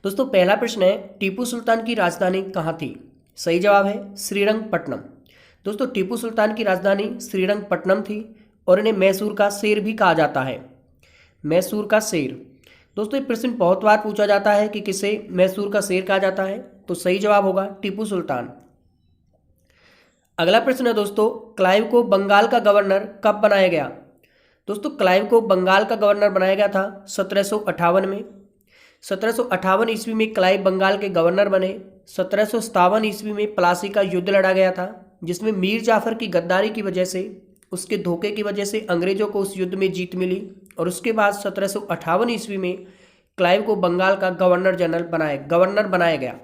दोस्तों पहला प्रश्न है, टीपू सुल्तान की राजधानी कहाँ थी? सही जवाब है श्रीरंगपट्टनम। दोस्तों टीपू सुल्तान की राजधानी श्रीरंगपट्टनम थी और इन्हें मैसूर का शेर भी कहा जाता है, मैसूर का शेर। दोस्तों ये प्रश्न बहुत बार पूछा जाता है कि किसे मैसूर का शेर कहा जाता है, तो सही जवाब होगा टीपू सुल्तान। अगला प्रश्न है दोस्तों, क्लाइव को बंगाल का गवर्नर कब बनाया गया? दोस्तों क्लाइव को बंगाल का गवर्नर बनाया गया था 1758 में। 1758 ईस्वी में क्लाइव बंगाल के गवर्नर बने। 1757 ईस्वी में प्लासी का युद्ध लड़ा गया था, जिसमें मीर जाफर की गद्दारी की वजह से, उसके धोखे की वजह से अंग्रेजों को उस युद्ध में जीत मिली और उसके बाद 1758 ईस्वी में क्लाइव को बंगाल का गवर्नर बनाया गया।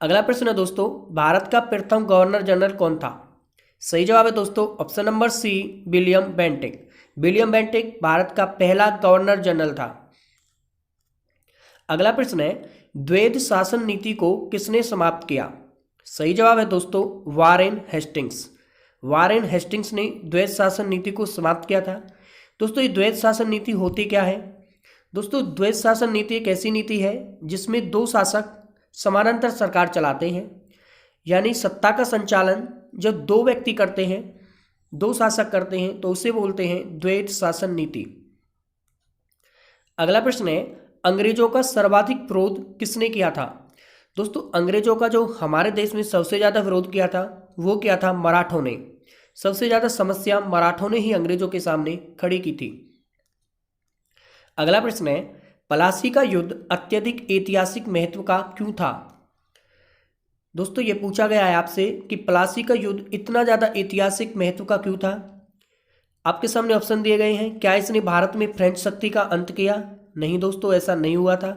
अगला प्रश्न है दोस्तों, भारत का प्रथम गवर्नर जनरल कौन था? सही जवाब है दोस्तों option number C, William Bentinck. William Bentinck Bharat का पहला गवर्नर जनरल था। अगला प्रश्न है, द्वैध शासन नीति को किसने समाप्त किया? सही जवाब है दोस्तों वारेन हेस्टिंग्स। वारेन हेस्टिंग्स ने द्वैध शासन नीति को समाप्त किया था। दोस्तों ये द्वैध शासन नीति होती क्या है? दोस्तों द्वैध शासन नीति एक ऐसी नीति है जिसमें दो शासक समानांतर सरकार चलाते हैं, यानी सत्ता का संचालन जब दो व्यक्ति करते हैं, दो शासक करते हैं, तो उसे बोलते हैं द्वैध शासन नीति। अगला प्रश्न है, अंग्रेजों का सर्वाधिक विरोध किसने किया था? दोस्तों अंग्रेजों का जो हमारे देश में सबसे ज़्यादा विरोध किया था वो क्या था? मराठों ने। सबसे ज़्यादा समस्या मराठों ने ही अंग्रेजों के सामने खड़ी की थी। अगला प्रश्न है, प्लासी का युद्ध अत्यधिक ऐतिहासिक महत्व का क्यों था? दोस्तों ये पूछा गया है आपसे कि प्लासी का युद्ध इतना ज़्यादा ऐतिहासिक महत्व का क्यों था। आपके सामने ऑप्शन दिए गए हैं। क्या इसने भारत में फ्रेंच शक्ति का अंत किया? नहीं दोस्तों, ऐसा नहीं हुआ था।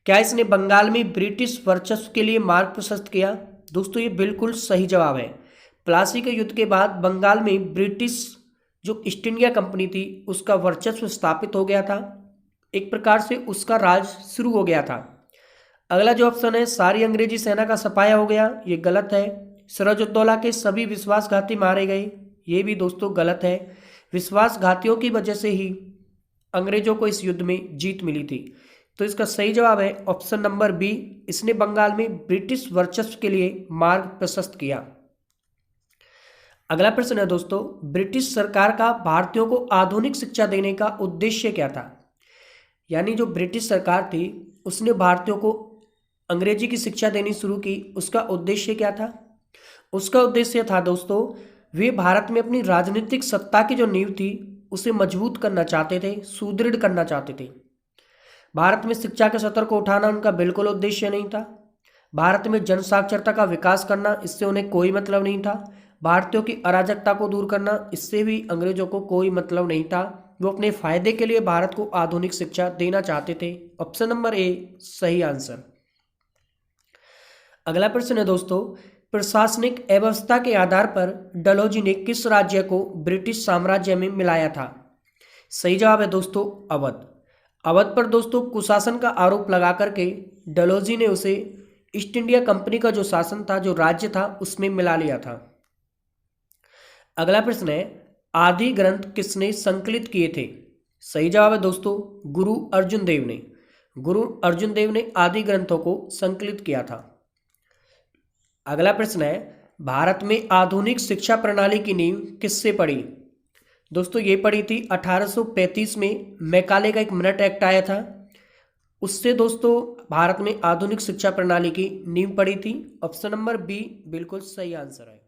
क्या इसने बंगाल में ब्रिटिश वर्चस्व के लिए मार्ग प्रशस्त किया? दोस्तों ये बिल्कुल सही जवाब है। प्लासी के युद्ध के बाद बंगाल में ब्रिटिश जो ईस्ट इंडिया कंपनी थी उसका वर्चस्व स्थापित हो गया था, एक प्रकार से उसका राज शुरू हो गया था। अगला जो ऑप्शन है, सारी अंग्रेजी सेना का सफाया हो गया, ये गलत है। सिराजुद्दौला के सभी विश्वासघाती मारे गए, ये भी दोस्तों गलत है। विश्वासघातियों की वजह से ही अंग्रेजों को इस युद्ध में जीत मिली थी। तो इसका सही जवाब है ऑप्शन नंबर बी, इसने बंगाल में ब्रिटिश वर्चस्व के लिए मार्ग प्रशस्त किया। अगला प्रश्न है दोस्तों, ब्रिटिश सरकार का भारतीयों को आधुनिक शिक्षा देने का उद्देश्य क्या था? यानी जो ब्रिटिश सरकार थी उसने भारतीयों को अंग्रेजी की शिक्षा देनी शुरू की, उसका उद्देश्य क्या था? उसका उद्देश्य था दोस्तों, वे भारत में अपनी राजनीतिक सत्ता की जो नींव थी उसे मजबूत करना चाहते थे, सुदृढ़ करना चाहते थे। भारत में शिक्षा के स्तर को उठाना उनका बिल्कुल उद्देश्य नहीं था। भारत में जन साक्षरता का विकास करना, इससे उन्हें कोई मतलब नहीं था। भारतीयों की अराजकता को दूर करना, इससे भी अंग्रेजों को कोई मतलब नहीं था। वो अपने फायदे के लिए भारत को आधुनिक शिक्षा देना चाहते थे। ऑप्शन नंबर ए सही आंसर। अगला प्रश्न है दोस्तों, प्रशासनिक व्यवस्था के आधार पर डलहौजी ने किस राज्य को ब्रिटिश साम्राज्य में मिलाया था? सही जवाब है दोस्तों अवध। अवध पर दोस्तों कुशासन का आरोप लगा करके डलहौजी ने उसे ईस्ट इंडिया कंपनी का जो शासन था, जो राज्य था, उसमें मिला लिया था। अगला प्रश्न है, आदि ग्रंथ किसने संकलित किए थे? सही जवाब है दोस्तों गुरु अर्जुन देव ने। गुरु अर्जुन देव ने आदि ग्रंथों को संकलित किया था। अगला प्रश्न है, भारत में आधुनिक शिक्षा प्रणाली की नींव किससे पड़ी? दोस्तों ये पड़ी थी 1835 में, मैकाले का एक मिनट एक्ट आया था, उससे दोस्तों भारत में आधुनिक शिक्षा प्रणाली की नींव पड़ी थी। ऑप्शन नंबर बी बिल्कुल सही आंसर है।